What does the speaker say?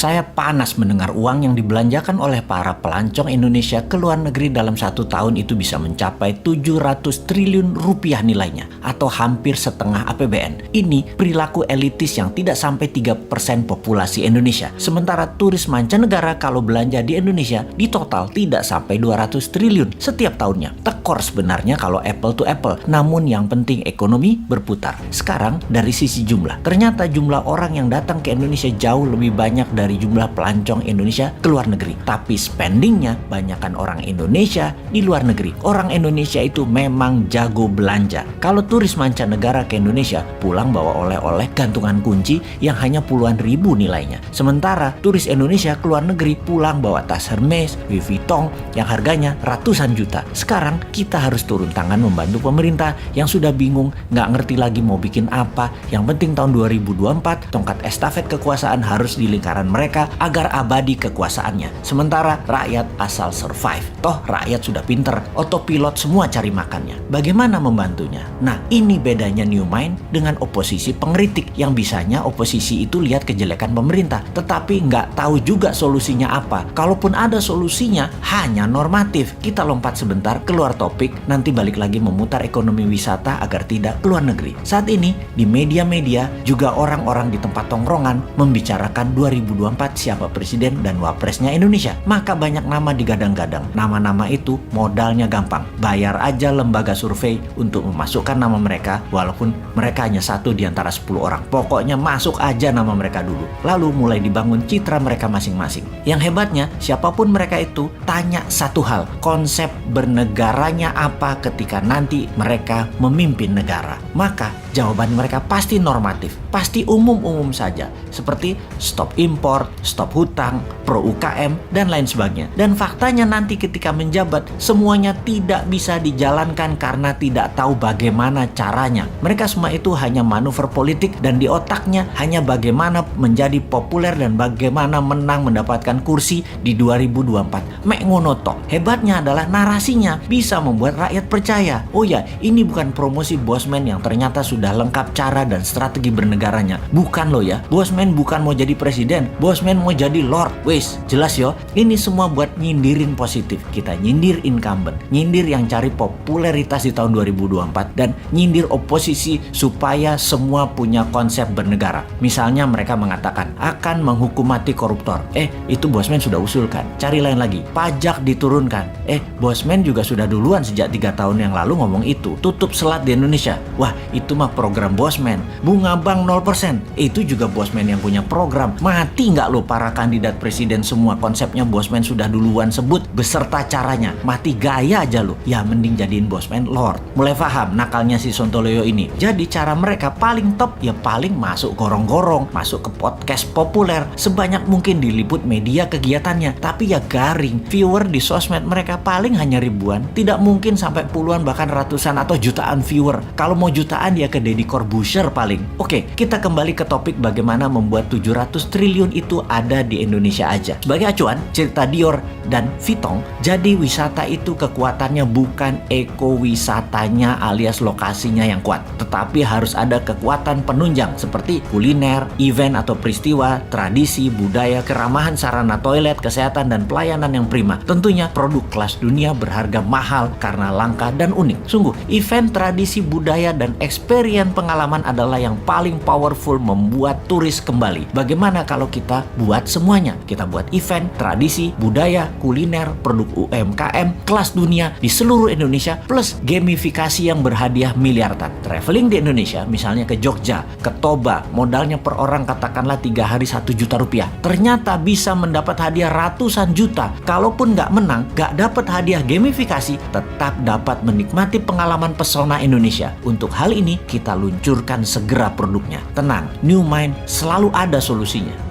Saya panas mendengar uang yang dibelanjakan oleh para pelancong Indonesia ke luar negeri dalam 1 tahun itu bisa mencapai 700 triliun rupiah nilainya, atau hampir setengah APBN. Ini perilaku elitis yang tidak sampai 3% populasi Indonesia. Sementara turis mancanegara kalau belanja di Indonesia di total tidak sampai 200 triliun setiap tahunnya. Tekor sebenarnya kalau apple to apple, namun yang penting ekonomi berputar. Sekarang dari sisi jumlah, ternyata jumlah orang yang datang ke Indonesia jauh lebih banyak dari jumlah pelancong Indonesia ke luar negeri. Tapi spendingnya banyakkan orang Indonesia di luar negeri. Orang Indonesia itu memang jago belanja. Kalau turis mancanegara ke Indonesia pulang bawa oleh-oleh gantungan kunci yang hanya puluhan ribu nilainya. Sementara turis Indonesia ke luar negeri pulang bawa tas Hermes, Louis Vuitton yang harganya ratusan juta. Sekarang kita harus turun tangan membantu pemerintah yang sudah bingung, nggak ngerti lagi mau bikin apa. Yang penting tahun 2024 tongkat estafet kekuasaan harus di lingkaran mereka agar abadi kekuasaannya. Sementara rakyat asal survive. Toh rakyat sudah pinter, otopilot semua cari makannya. Bagaimana membantunya? Nah, ini bedanya New Mind dengan oposisi pengkritik yang bisanya oposisi itu lihat kejelekan pemerintah, tetapi nggak tahu juga solusinya apa. Kalaupun ada solusinya, hanya normatif. Kita lompat sebentar keluar topik, nanti balik lagi memutar ekonomi wisata agar tidak keluar negeri. Saat ini di media-media juga orang-orang di tempat tongkrongan membicarakan 2024 siapa presiden dan wapresnya Indonesia. Maka banyak nama digadang-gadang. Nama-nama itu modalnya gampang. Bayar aja lembaga survei untuk memasukkan nama mereka, walaupun mereka hanya 1 di antara 10 orang. Pokoknya masuk aja nama mereka dulu. Lalu mulai dibangun citra mereka masing-masing. Yang hebatnya, siapapun mereka itu tanya satu hal, konsep bernegaranya apa ketika nanti mereka memimpin negara. Maka jawaban mereka pasti normatif, pasti umum-umum saja, seperti stop impor, stop hutang, pro UKM, dan lain sebagainya. Dan faktanya nanti ketika menjabat, semuanya tidak bisa dijalankan karena tidak tahu bagaimana caranya. Mereka semua itu hanya manuver politik dan di otaknya hanya bagaimana menjadi populer dan bagaimana menang mendapatkan kursi di 2024. Mek ngono tok. Hebatnya adalah narasinya bisa membuat rakyat percaya. Oh ya, ini bukan promosi Bosman yang ternyata sudah lengkap cara dan strategi bernegaranya. Bukan loh ya. Bosman bukan mau jadi presiden, Bosman mau jadi lord. Wes, jelas yo. Ini semua buat nyindirin positif. Kita nyindir incumbent, nyindir yang cari popularitas di tahun 2024 dan nyindir oposisi supaya semua punya konsep bernegara. Misalnya mereka mengatakan akan menghukum mati koruptor. Itu Bosman sudah usulkan. Cari lain lagi. Pajak diturunkan. Bosman juga sudah duluan sejak 3 tahun yang lalu ngomong itu. Tutup selat di Indonesia. Wah, itu mah program Bosman. Bunga bank 0%. Itu juga Bosman yang punya program. Mati nggak lo para kandidat presiden semua konsepnya Bosman sudah duluan sebut beserta caranya. Mati gaya aja lo. Ya mending jadiin Bosman lord. Mulai paham nakalnya si Sontoloyo ini. Jadi cara mereka paling top ya paling masuk gorong-gorong, masuk ke podcast populer, sebanyak mungkin diliput media kegiatannya. Tapi ya garing. Viewer di sosmed mereka paling hanya ribuan, tidak mungkin sampai puluhan bahkan ratusan atau jutaan viewer. Kalau mau jutaan ya ke Deddy Corbuzier paling. Oke, kita kembali ke topik bagaimana membuat 700 triliun itu ada di Indonesia aja. Sebagai acuan, cerita Dior dan Vuitton, jadi wisata itu kekuatannya bukan ekowisatanya alias lokasinya yang kuat, tetapi harus ada kekuatan penunjang seperti kuliner, event atau peristiwa, tradisi, budaya, keramahan sarana toilet, kesehatan, dan pelayanan yang prima. Tentunya produk kelas dunia berharga mahal karena langka dan unik. Sungguh, event, tradisi, budaya, dan experience pengalaman adalah yang paling powerful membuat turis kembali. Bagaimana kalau kita buat semuanya? Kita buat event, tradisi, budaya, kuliner, produk UMKM, kelas dunia di seluruh Indonesia, plus gamifikasi yang berhadiah miliaran. Traveling di Indonesia, misalnya ke Jogja, ke Toba, modalnya per orang katakanlah 3 hari 1 juta rupiah. Ternyata bisa mendapat hadiah ratusan juta. Kalaupun nggak menang, nggak dapat hadiah gamifikasi, tetap dapat menikmati pengalaman pesona Indonesia. Untuk hal ini, kita luncurkan segera produknya. Tenang, New Mind selalu ada solusinya.